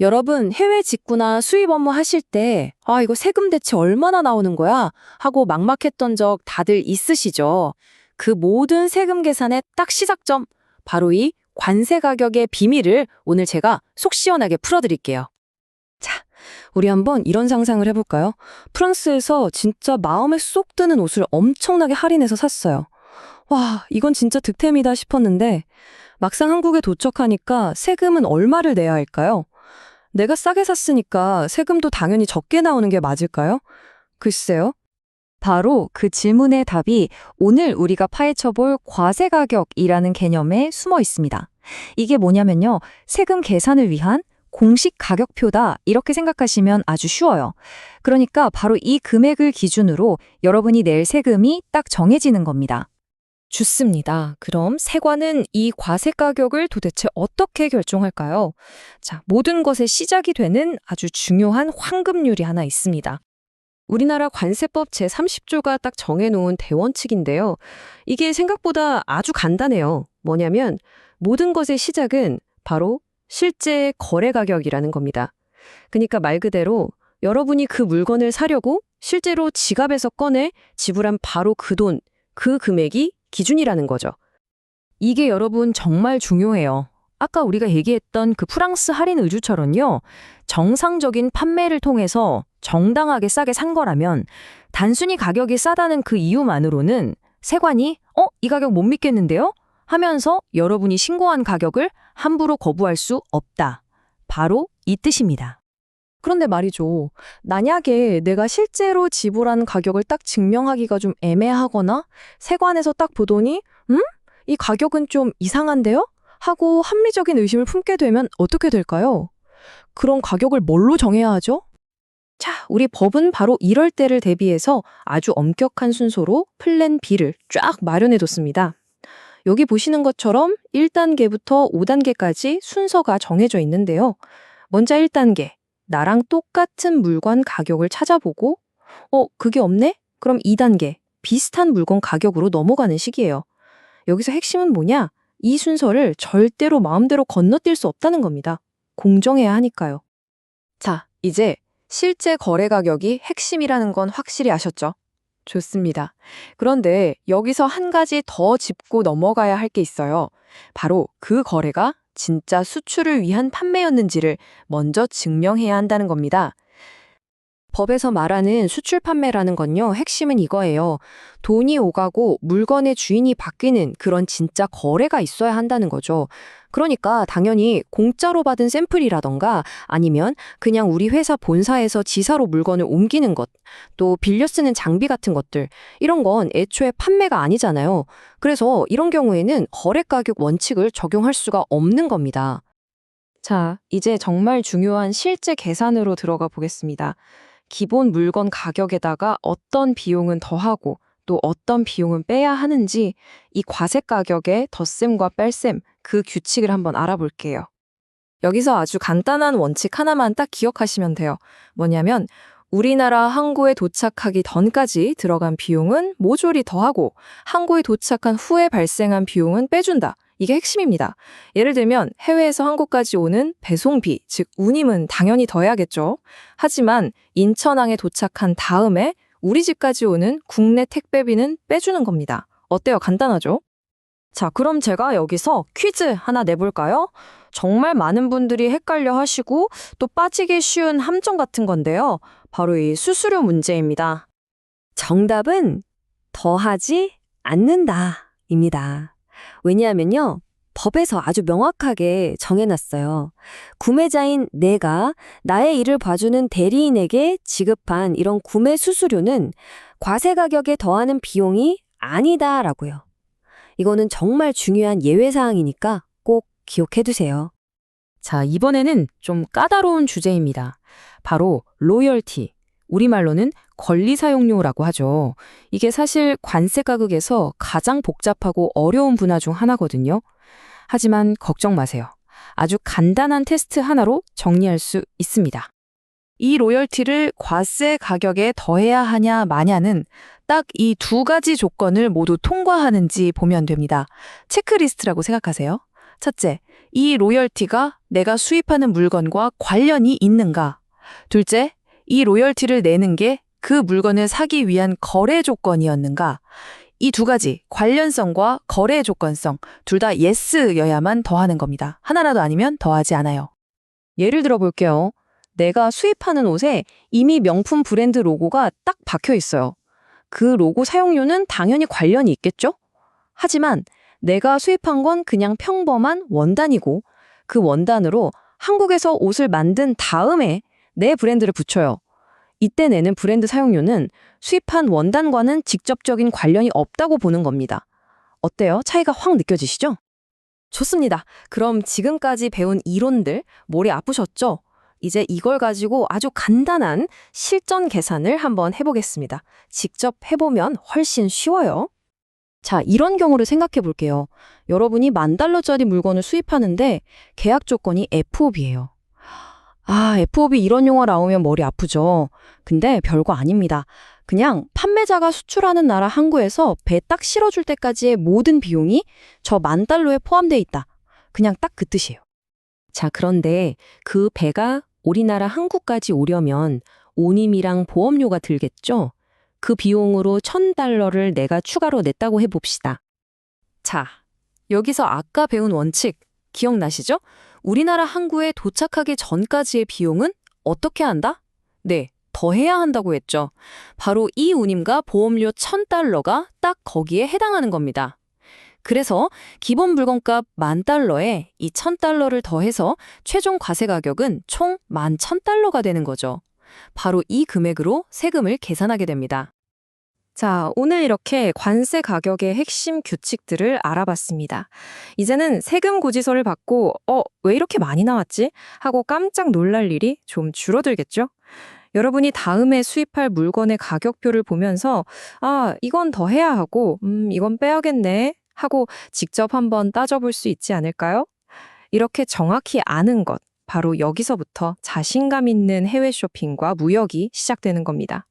여러분, 해외 직구나 수입 업무 하실 때, 이거 세금 대체 얼마나 나오는 거야? 하고 막막했던 적 다들 있으시죠? 그 모든 세금 계산의 딱 시작점, 바로 이 관세 가격의 비밀을 오늘 제가 속 시원하게 풀어드릴게요. 자, 우리 한번 이런 상상을 해볼까요? 프랑스에서 진짜 마음에 쏙 드는 옷을 엄청나게 할인해서 샀어요. 와, 이건 진짜 득템이다 싶었는데, 막상 한국에 도착하니까 세금은 얼마를 내야 할까요? 내가 싸게 샀으니까 세금도 당연히 적게 나오는 게 맞을까요? 글쎄요. 바로 그 질문의 답이 오늘 우리가 파헤쳐볼 과세 가격이라는 개념에 숨어 있습니다. 이게 뭐냐면요. 세금 계산을 위한 공식 가격표다 이렇게 생각하시면 아주 쉬워요. 그러니까 바로 이 금액을 기준으로 여러분이 낼 세금이 딱 정해지는 겁니다. 좋습니다. 그럼 세관은 이 과세 가격을 도대체 어떻게 결정할까요? 자, 모든 것의 시작이 되는 아주 중요한 황금률이 하나 있습니다. 우리나라 관세법 제30조가 딱 정해놓은 대원칙인데요. 이게 생각보다 아주 간단해요. 뭐냐면 모든 것의 시작은 바로 실제 거래 가격이라는 겁니다. 그러니까 말 그대로 여러분이 그 물건을 사려고 실제로 지갑에서 꺼내 지불한 바로 그 돈, 그 금액이 기준이라는 거죠. 이게 여러분 정말 중요해요. 아까 우리가 얘기했던 그 프랑스 할인 의류처럼요. 정상적인 판매를 통해서 정당하게 싸게 산 거라면 단순히 가격이 싸다는 그 이유만으로는 세관이 이 가격 못 믿겠는데요? 하면서 여러분이 신고한 가격을 함부로 거부할 수 없다. 바로 이 뜻입니다. 그런데 말이죠. 만약에 내가 실제로 지불한 가격을 딱 증명하기가 좀 애매하거나 세관에서 딱 보더니 이 가격은 좀 이상한데요? 하고 합리적인 의심을 품게 되면 어떻게 될까요? 그런 가격을 뭘로 정해야 하죠? 자, 우리 법은 바로 이럴 때를 대비해서 아주 엄격한 순서로 플랜 B를 쫙 마련해뒀습니다. 여기 보시는 것처럼 1단계부터 5단계까지 순서가 정해져 있는데요. 먼저 1단계. 나랑 똑같은 물건 가격을 찾아보고 그게 없네? 그럼 2단계, 비슷한 물건 가격으로 넘어가는 식이에요. 여기서 핵심은 뭐냐? 이 순서를 절대로 마음대로 건너뛸 수 없다는 겁니다. 공정해야 하니까요. 자, 이제 실제 거래 가격이 핵심이라는 건 확실히 아셨죠? 좋습니다. 그런데 여기서 한 가지 더 짚고 넘어가야 할 게 있어요. 바로 그 거래가 진짜 수출을 위한 판매였는지를 먼저 증명해야 한다는 겁니다. 법에서 말하는 수출 판매라는 건요, 핵심은 이거예요. 돈이 오가고 물건의 주인이 바뀌는 그런 진짜 거래가 있어야 한다는 거죠. 그러니까 당연히 공짜로 받은 샘플이라던가 아니면 그냥 우리 회사 본사에서 지사로 물건을 옮기는 것, 또 빌려 쓰는 장비 같은 것들, 이런 건 애초에 판매가 아니잖아요. 그래서 이런 경우에는 거래 가격 원칙을 적용할 수가 없는 겁니다. 자, 이제 정말 중요한 실제 계산으로 들어가 보겠습니다. 기본 물건 가격에다가 어떤 비용은 더하고 또 어떤 비용은 빼야 하는지 이 과세 가격의 덧셈과 뺄셈, 그 규칙을 한번 알아볼게요. 여기서 아주 간단한 원칙 하나만 딱 기억하시면 돼요. 뭐냐면 우리나라 항구에 도착하기 전까지 들어간 비용은 모조리 더하고 항구에 도착한 후에 발생한 비용은 빼준다. 이게 핵심입니다. 예를 들면 해외에서 한국까지 오는 배송비, 즉 운임은 당연히 더해야겠죠. 하지만 인천항에 도착한 다음에 우리 집까지 오는 국내 택배비는 빼주는 겁니다. 어때요? 간단하죠? 자, 그럼 제가 여기서 퀴즈 하나 내볼까요? 정말 많은 분들이 헷갈려 하시고 또 빠지기 쉬운 함정 같은 건데요. 바로 이 수수료 문제입니다. 정답은 더하지 않는다입니다. 왜냐하면요, 법에서 아주 명확하게 정해놨어요. 구매자인 내가 나의 일을 봐주는 대리인에게 지급한 이런 구매 수수료는 과세 가격에 더하는 비용이 아니다라고요. 이거는 정말 중요한 예외사항이니까 꼭 기억해두세요. 자, 이번에는 좀 까다로운 주제입니다. 바로 로열티. 우리말로는 권리 사용료라고 하죠. 이게 사실 관세 가격에서 가장 복잡하고 어려운 분야 중 하나거든요. 하지만 걱정 마세요. 아주 간단한 테스트 하나로 정리할 수 있습니다. 이 로열티를 과세 가격에 더해야 하냐 마냐는 딱 이 두 가지 조건을 모두 통과하는지 보면 됩니다. 체크리스트라고 생각하세요. 첫째, 이 로열티가 내가 수입하는 물건과 관련이 있는가? 둘째, 이 로열티를 내는 게 그 물건을 사기 위한 거래 조건이었는가? 이 두 가지, 관련성과 거래 조건성, 둘 다 yes여야만 더하는 겁니다. 하나라도 아니면 더하지 않아요. 예를 들어 볼게요. 내가 수입하는 옷에 이미 명품 브랜드 로고가 딱 박혀 있어요. 그 로고 사용료는 당연히 관련이 있겠죠? 하지만 내가 수입한 건 그냥 평범한 원단이고 그 원단으로 한국에서 옷을 만든 다음에 내 브랜드를 붙여요. 이때 내는 브랜드 사용료는 수입한 원단과는 직접적인 관련이 없다고 보는 겁니다. 어때요? 차이가 확 느껴지시죠? 좋습니다. 그럼 지금까지 배운 이론들 머리 아프셨죠? 이제 이걸 가지고 아주 간단한 실전 계산을 한번 해보겠습니다. 직접 해보면 훨씬 쉬워요. 자, 이런 경우를 생각해 볼게요. 여러분이 $10,000짜리 물건을 수입하는데 계약 조건이 FOB예요. FOB 이런 용어 나오면 머리 아프죠? 근데 별거 아닙니다. 그냥 판매자가 수출하는 나라 항구에서 배 딱 실어줄 때까지의 모든 비용이 저 $10,000에 포함되어 있다. 그냥 딱 그 뜻이에요. 자, 그런데 그 배가 우리나라 항구까지 오려면 운임이랑 보험료가 들겠죠? 그 비용으로 $1,000를 내가 추가로 냈다고 해봅시다. 자, 여기서 아까 배운 원칙 기억나시죠? 우리나라 항구에 도착하기 전까지의 비용은 어떻게 한다? 네, 더해야 한다고 했죠. 바로 이 운임과 보험료 $1,000가 딱 거기에 해당하는 겁니다. 그래서 기본 물건값 $10,000에 이 $1,000를 더해서 최종 과세 가격은 총 $11,000가 되는 거죠. 바로 이 금액으로 세금을 계산하게 됩니다. 자, 오늘 이렇게 관세 가격의 핵심 규칙들을 알아봤습니다. 이제는 세금 고지서를 받고 왜 이렇게 많이 나왔지? 하고 깜짝 놀랄 일이 좀 줄어들겠죠? 여러분이 다음에 수입할 물건의 가격표를 보면서 이건 더 해야 하고 이건 빼야겠네 하고 직접 한번 따져볼 수 있지 않을까요? 이렇게 정확히 아는 것, 바로 여기서부터 자신감 있는 해외 쇼핑과 무역이 시작되는 겁니다.